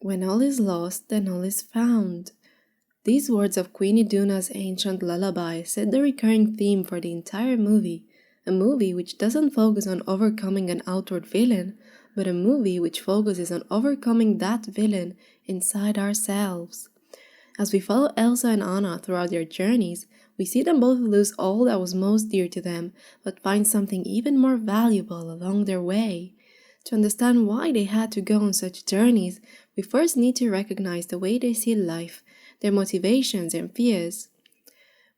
When all is lost, then all is found. These words of Queen Iduna's ancient lullaby set the recurring theme for the entire movie, a movie which doesn't focus on overcoming an outward villain, but a movie which focuses on overcoming that villain inside ourselves. As we follow Elsa and Anna throughout their journeys, we see them both lose all that was most dear to them, but find something even more valuable along their way. To understand why they had to go on such journeys, we first need to recognize the way they see life, their motivations and fears.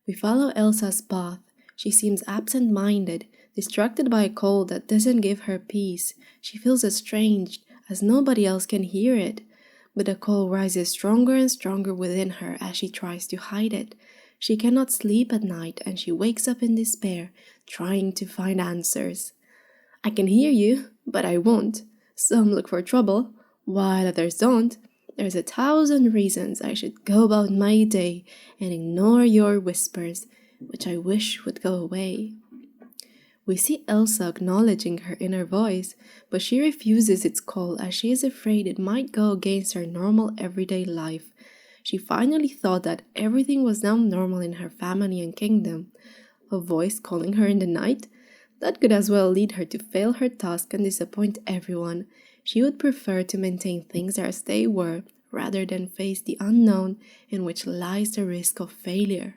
We follow Elsa's path. She seems absent-minded, distracted by a cold that doesn't give her peace. She feels estranged, as nobody else can hear it. But the cold rises stronger and stronger within her as she tries to hide it. She cannot sleep at night and she wakes up in despair, trying to find answers. I can hear you, but I won't. Some look for trouble, while others don't. There's 1,000 reasons I should go about my day and ignore your whispers, which I wish would go away. We see Elsa acknowledging her inner voice, but she refuses its call as she is afraid it might go against her normal everyday life. She finally thought that everything was now normal in her family and kingdom. A voice calling her in the night? That could as well lead her to fail her task and disappoint everyone. She would prefer to maintain things as they were, rather than face the unknown in which lies the risk of failure.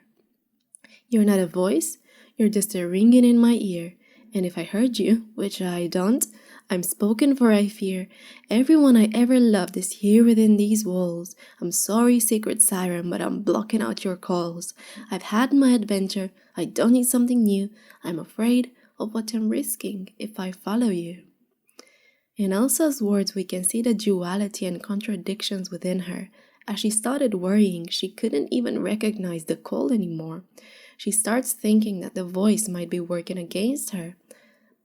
You're not a voice, you're just a ringing in my ear, and if I heard you, which I don't, I'm spoken for I fear. Everyone I ever loved is here within these walls. I'm sorry, sacred siren, but I'm blocking out your calls. I've had my adventure, I don't need something new, I'm afraid of what I'm risking if I follow you. In Elsa's words, we can see the duality and contradictions within her. As she started worrying, she couldn't even recognize the call anymore. She starts thinking that the voice might be working against her.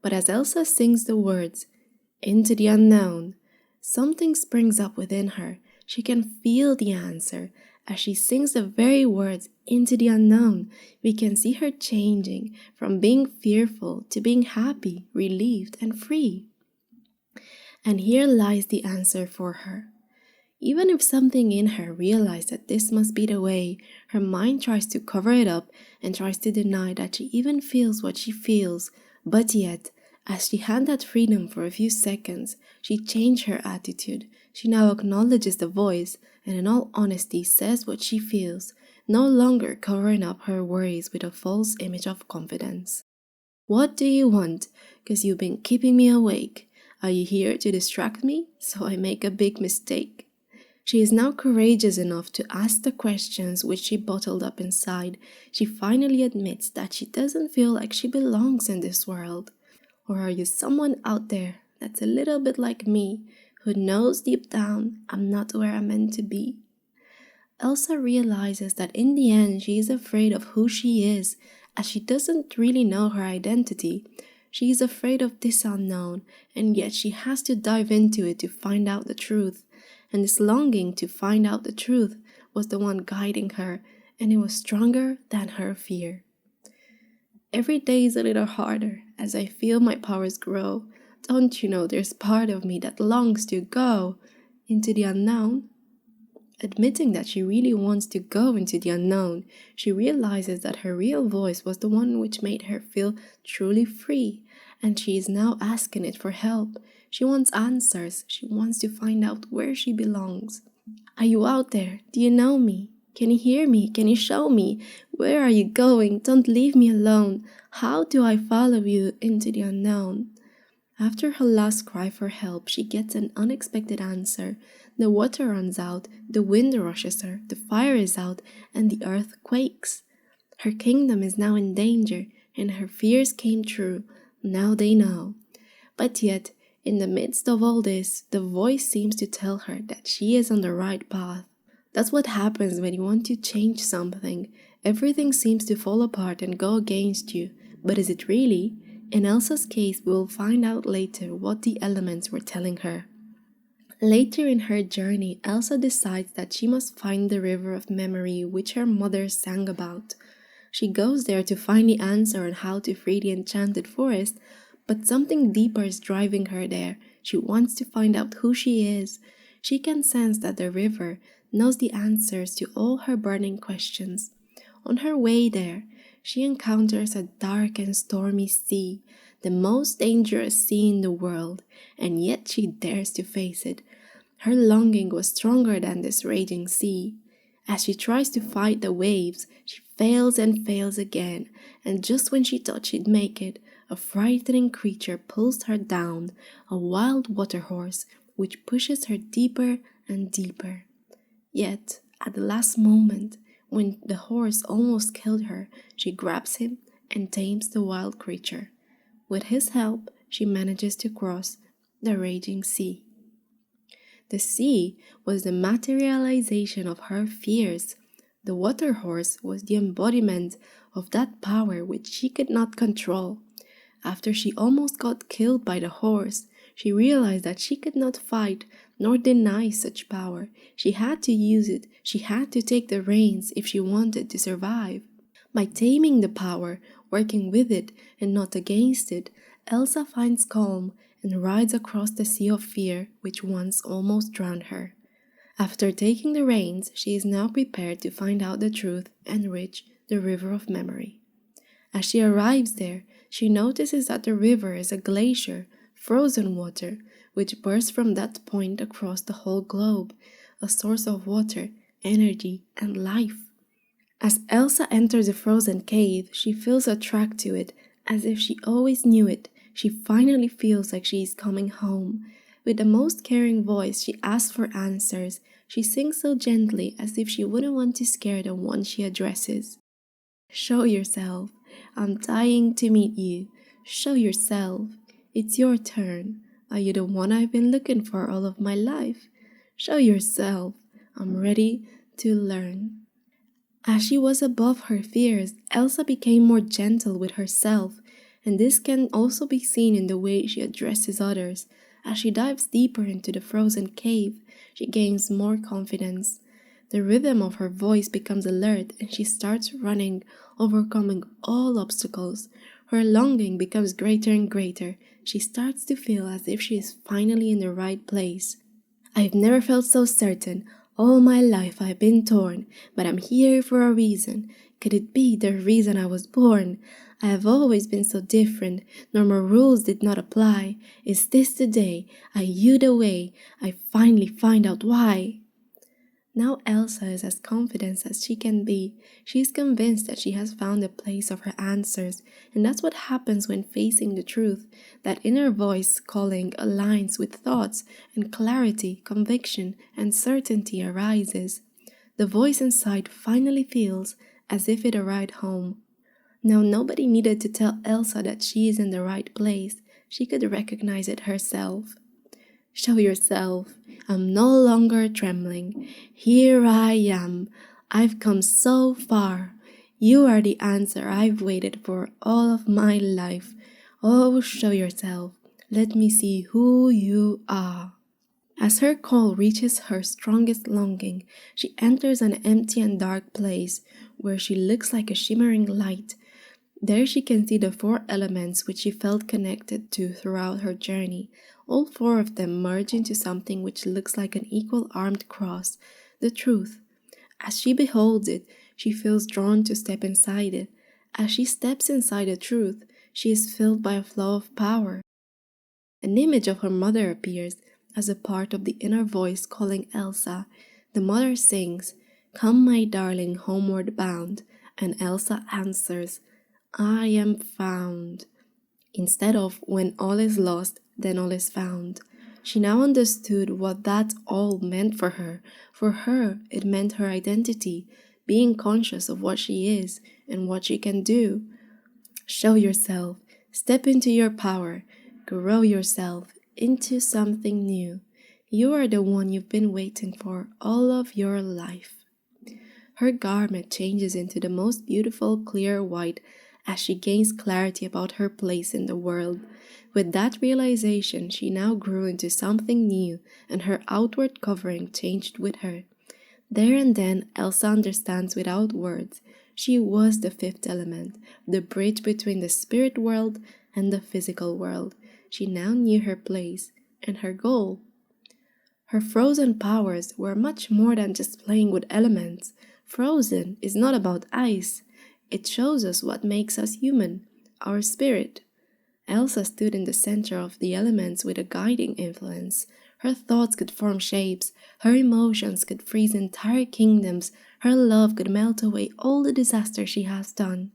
But as Elsa sings the words, "Into the unknown," something springs up within her. She can feel the answer. As she sings the very words, "into the unknown," we can see her changing from being fearful to being happy, relieved, and free. And here lies the answer for her. Even if something in her realized that this must be the way, her mind tries to cover it up and tries to deny that she even feels what she feels. But yet, as she had that freedom for a few seconds, she changed her attitude. She now acknowledges the voice and in all honesty says what she feels, no longer covering up her worries with a false image of confidence. What do you want? 'Cause you've been keeping me awake. Are you here to distract me so I make a big mistake? She is now courageous enough to ask the questions which she bottled up inside. She finally admits that she doesn't feel like she belongs in this world. Or are you someone out there that's a little bit like me, who knows deep down I'm not where I'm meant to be? Elsa realizes that in the end she is afraid of who she is, as she doesn't really know her identity. She is afraid of this unknown, and yet she has to dive into it to find out the truth. And this longing to find out the truth was the one guiding her, and it was stronger than her fear. Every day is a little harder as I feel my powers grow. Don't you know there's part of me that longs to go into the unknown? Admitting that she really wants to go into the unknown, she realizes that her real voice was the one which made her feel truly free, and she is now asking it for help. She wants answers. She wants to find out where she belongs. Are you out there? Do you know me? Can you hear me? Can you show me? Where are you going? Don't leave me alone. How do I follow you into the unknown? After her last cry for help, she gets an unexpected answer. The water runs out, the wind rushes her, the fire is out, and the earth quakes. Her kingdom is now in danger, and her fears came true. Now they know. But yet, in the midst of all this, the voice seems to tell her that she is on the right path. That's what happens when you want to change something. Everything seems to fall apart and go against you. But is it really? In Elsa's case, we will find out later what the elements were telling her. Later in her journey, Elsa decides that she must find the river of memory which her mother sang about. She goes there to find the answer on how to free the enchanted forest, but something deeper is driving her there. She wants to find out who she is. She can sense that the river knows the answers to all her burning questions. On her way there, she encounters a dark and stormy sea, the most dangerous sea in the world, and yet she dares to face it. Her longing was stronger than this raging sea. As she tries to fight the waves, she fails and fails again, and just when she thought she'd make it, a frightening creature pulls her down, a wild water horse, which pushes her deeper and deeper. Yet, at the last moment, when the horse almost killed her, she grabs him and tames the wild creature. With his help, she manages to cross the raging sea. The sea was the materialization of her fears. The water horse was the embodiment of that power which she could not control. After she almost got killed by the horse, she realized that she could not fight nor deny such power. She had to use it. She had to take the reins if she wanted to survive. By taming the power, working with it and not against it, Elsa finds calm and rides across the sea of fear which once almost drowned her. After taking the reins, she is now prepared to find out the truth and reach the river of memory. As she arrives there, she notices that the river is a glacier, frozen water, which bursts from that point across the whole globe, a source of water, energy, and life. As Elsa enters the frozen cave, she feels a track to it, as if she always knew it. She finally feels like she is coming home. With the most caring voice, she asks for answers. She sings so gently as if she wouldn't want to scare the one she addresses. Show yourself. I'm dying to meet you. Show yourself. It's your turn. Are you the one I've been looking for all of my life? Show yourself. I'm ready to learn. As she was above her fears, Elsa became more gentle with herself, and this can also be seen in the way she addresses others. As she dives deeper into the frozen cave, she gains more confidence. The rhythm of her voice becomes alert and she starts running, overcoming all obstacles. Her longing becomes greater and greater. She starts to feel as if she is finally in the right place. I've never felt so certain. All my life I've been torn, but I'm here for a reason. Could it be the reason I was born? I have always been so different. Normal rules did not apply. Is this the day? Are you the way? I finally find out why. Now Elsa is as confident as she can be. She is convinced that she has found the place of her answers, and that's what happens when facing the truth. That inner voice calling aligns with thoughts, and clarity, conviction, and certainty arises. The voice inside finally feels as if it arrived home. Now nobody needed to tell Elsa that she is in the right place. She could recognize it herself. Show yourself. I'm no longer trembling. Here I am. I've come so far. You are the answer I've waited for all of my life. Oh, show yourself. Let me see who you are. As her call reaches her strongest longing, she enters an empty and dark place where she looks like a shimmering light. There she can see the 4 elements which she felt connected to throughout her journey. All 4 of them merge into something which looks like an equal armed cross, the truth. As she beholds it, she feels drawn to step inside it. As she steps inside the truth, she is filled by a flow of power. An image of her mother appears as a part of the inner voice calling Elsa. The mother sings, "Come, my darling, homeward bound," and Elsa answers, "I am found," instead of "when all is lost, then all is found." She now understood what that all meant for her. For her, it meant her identity, being conscious of what she is and what she can do. Show yourself, step into your power, grow yourself into something new. You are the one you've been waiting for all of your life. Her garment changes into the most beautiful clear white as she gains clarity about her place in the world. With that realization, she now grew into something new, and her outward covering changed with her. There and then, Elsa understands without words. She was the 5th element, the bridge between the spirit world and the physical world. She now knew her place and her goal. Her frozen powers were much more than just playing with elements. Frozen is not about ice. It shows us what makes us human, our spirit. Elsa stood in the center of the elements with a guiding influence. Her thoughts could form shapes, her emotions could freeze entire kingdoms, her love could melt away all the disaster she has done.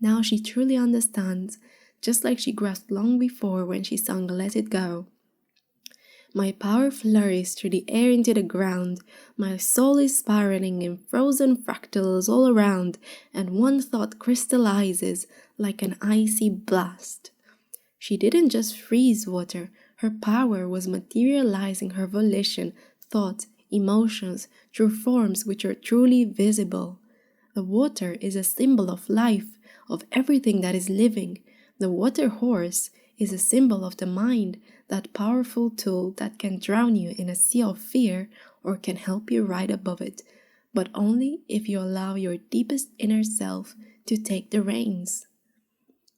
Now she truly understands, just like she grasped long before when she sung Let It Go. My power flurries through the air into the ground, my soul is spiraling in frozen fractals all around, and one thought crystallizes like an icy blast. She didn't just freeze water, her power was materializing her volition, thought, emotions through forms which are truly visible. The water is a symbol of life, of everything that is living. The water horse is a symbol of the mind, that powerful tool that can drown you in a sea of fear or can help you ride above it, but only if you allow your deepest inner self to take the reins.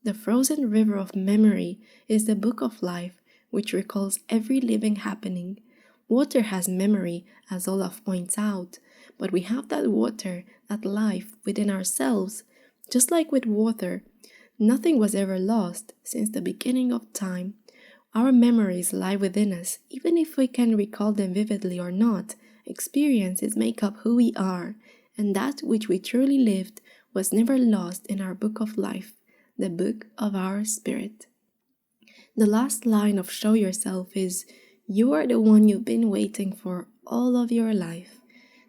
The frozen river of memory is the book of life, which recalls every living happening. Water has memory, as Olaf points out, but we have that water, that life within ourselves. Just like with water, nothing was ever lost since the beginning of time. Our memories lie within us, even if we can recall them vividly or not. Experiences make up who we are, and that which we truly lived was never lost in our book of life, the book of our spirit. The last line of Show Yourself is, "You are the one you've been waiting for all of your life."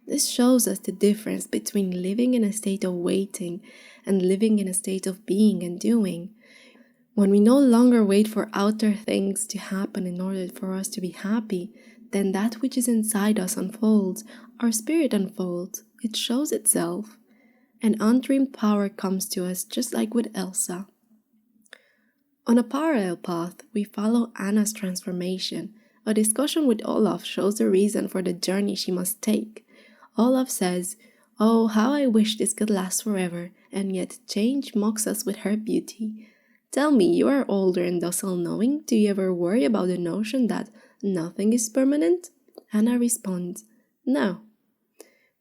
This shows us the difference between living in a state of waiting and living in a state of being and doing. When we no longer wait for outer things to happen in order for us to be happy, then that which is inside us unfolds, our spirit unfolds, it shows itself. An undreamed power comes to us just like with Elsa. On a parallel path, we follow Anna's transformation. A discussion with Olaf shows the reason for the journey she must take. Olaf says, "Oh, how I wish this could last forever, and yet change mocks us with her beauty. Tell me, you are older and docile knowing, do you ever worry about the notion that nothing is permanent?" Anna responds, "No."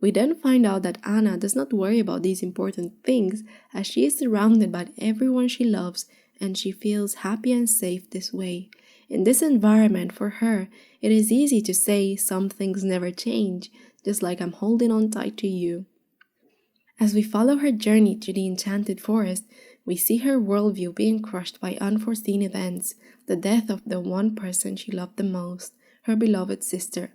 We then find out that Anna does not worry about these important things as she is surrounded by everyone she loves and she feels happy and safe this way. In this environment, for her, it is easy to say some things never change, just like I'm holding on tight to you. As we follow her journey to the enchanted forest, we see her worldview being crushed by unforeseen events, the death of the one person she loved the most, her beloved sister.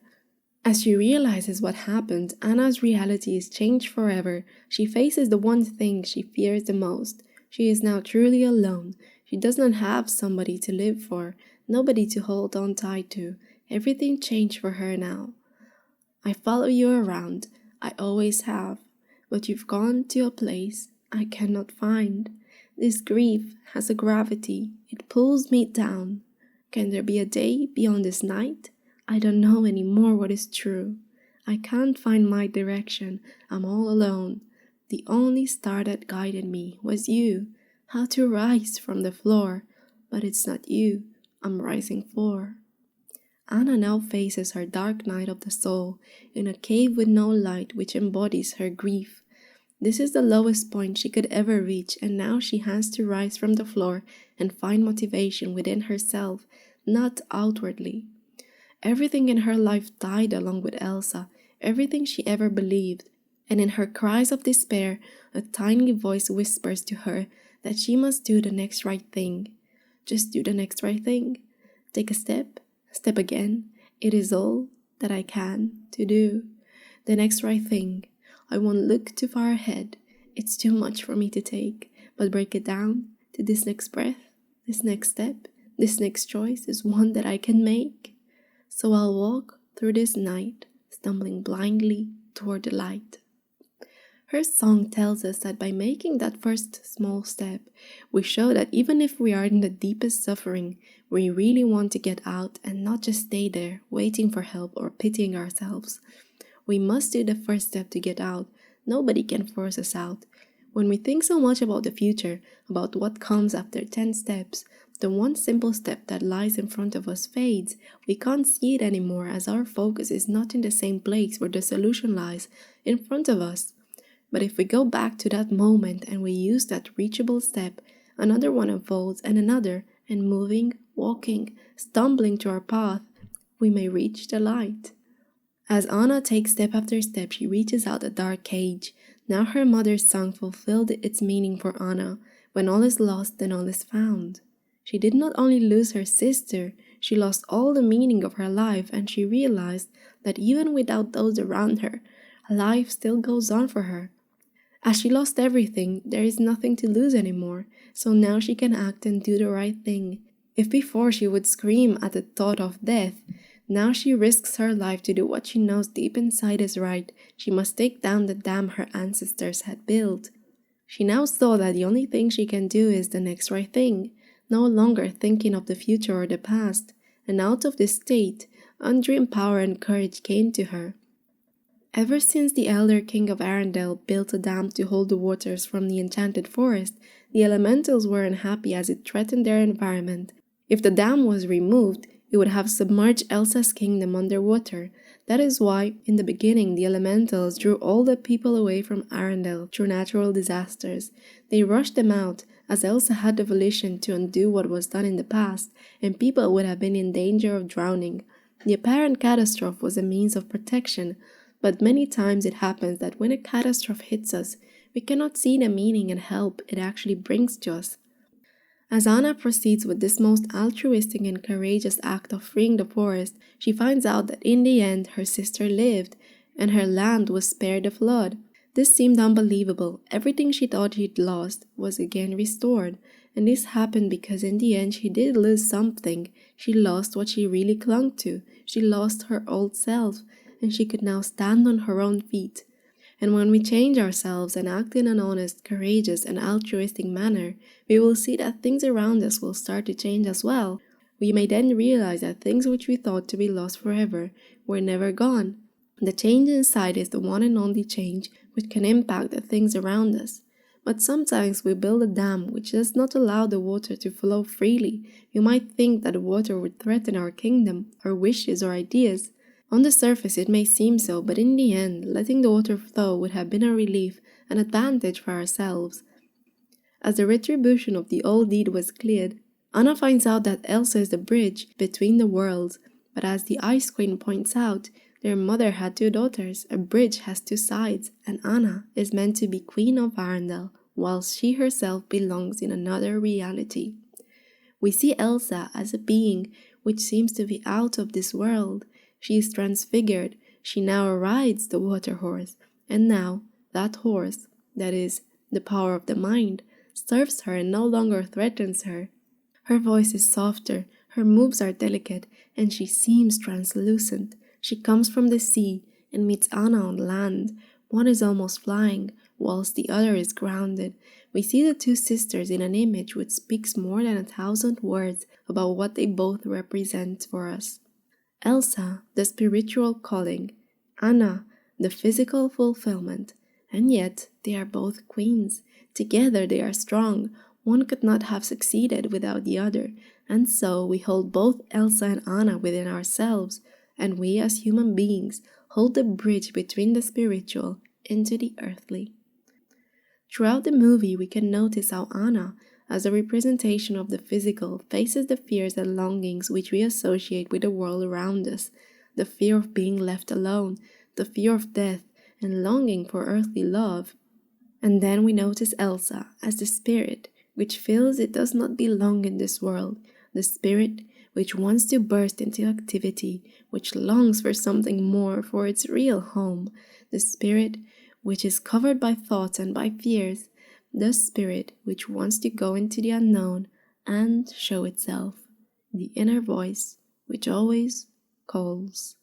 As she realizes what happened, Anna's reality is changed forever. She faces the one thing she fears the most. She is now truly alone. She does not have somebody to live for, nobody to hold on tight to. Everything changed for her now. "I follow you around, I always have, but you've gone to a place I cannot find. This grief has a gravity, it pulls me down. Can there be a day beyond this night? I don't know anymore what is true. I can't find my direction, I'm all alone. The only star that guided me was you. How to rise from the floor, but it's not you I'm rising for." Anna now faces her dark night of the soul, in a cave with no light which embodies her grief. This is the lowest point she could ever reach, and now she has to rise from the floor and find motivation within herself, not outwardly. Everything in her life died along with Elsa, everything she ever believed, and in her cries of despair, a tiny voice whispers to her that she must do the next right thing. Just do the next right thing. Take a step again. It is all that I can to do. The next right thing. I won't look too far ahead. It's too much for me to take, but break it down to this next breath, this next step, this next choice is one that I can make. So I'll walk through this night, stumbling blindly toward the light. Her song tells us that by making that first small step, we show that even if we are in the deepest suffering, we really want to get out and not just stay there, waiting for help or pitying ourselves. We must do the first step to get out. Nobody can force us out. When we think so much about the future, about what comes after 10 steps, The one simple step that lies in front of us fades. We can't see it anymore as our focus is not in the same place where the solution lies, in front of us. But if we go back to that moment and we use that reachable step, another one unfolds and another, and moving, walking, stumbling to our path, we may reach the light. As Anna takes step after step, she reaches out a dark cage. Now her mother's song fulfilled its meaning for Anna. When all is lost, then all is found. She did not only lose her sister, she lost all the meaning of her life, and she realized that even without those around her, life still goes on for her. As she lost everything, there is nothing to lose anymore, so now she can act and do the right thing. If before she would scream at the thought of death, now she risks her life to do what she knows deep inside is right. She must take down the dam her ancestors had built. She now saw that the only thing she can do is the next right thing, no longer thinking of the future or the past, and out of this state, undreamed power and courage came to her. Ever since the elder king of Arendelle built a dam to hold the waters from the enchanted forest, the elementals were unhappy as it threatened their environment. If the dam was removed, it would have submerged Elsa's kingdom underwater. That is why, in the beginning, the elementals drew all the people away from Arendelle through natural disasters. They rushed them out, as Elsa had the volition to undo what was done in the past, and people would have been in danger of drowning. The apparent catastrophe was a means of protection, but many times it happens that when a catastrophe hits us, we cannot see the meaning and help it actually brings to us. As Anna proceeds with this most altruistic and courageous act of freeing the forest, she finds out that in the end her sister lived, and her land was spared the flood. This seemed unbelievable. Everything she thought she'd lost was again restored, and this happened because in the end she did lose something. She lost what she really clung to. She lost her old self, and she could now stand on her own feet. And when we change ourselves and act in an honest, courageous, and altruistic manner, we will see that things around us will start to change as well. We may then realize that things which we thought to be lost forever were never gone. The change inside is the one and only change which can impact the things around us. But sometimes we build a dam which does not allow the water to flow freely. You might think that the water would threaten our kingdom, our wishes, or ideas. On the surface it may seem so, but in the end, letting the water flow would have been a relief, an advantage for ourselves. As the retribution of the old deed was cleared, Anna finds out that Elsa is the bridge between the worlds, but as the Ice Queen points out, their mother had 2 daughters, a bridge has 2 sides, and Anna is meant to be Queen of Arendelle, whilst she herself belongs in another reality. We see Elsa as a being which seems to be out of this world. She is transfigured. She now rides the water horse, and now that horse, that is, the power of the mind, serves her and no longer threatens her. Her voice is softer, her moves are delicate, and she seems translucent. She comes from the sea and meets Anna on land. One is almost flying, whilst the other is grounded. We see the 2 sisters in an image which speaks more than 1,000 words about what they both represent for us. Elsa, the spiritual calling, Anna, the physical fulfillment, and yet they are both queens. Together they are strong. One could not have succeeded without the other, and so we hold both Elsa and Anna within ourselves, and we as human beings hold the bridge between the spiritual into the earthly. Throughout the movie we can notice how Anna, as a representation of the physical, faces the fears and longings which we associate with the world around us, the fear of being left alone, the fear of death, and longing for earthly love. And then we notice Elsa as the spirit, which feels it does not belong in this world, the spirit which wants to burst into activity, which longs for something more, for its real home, the spirit which is covered by thoughts and by fears, the spirit which wants to go into the unknown and show itself, the inner voice which always calls.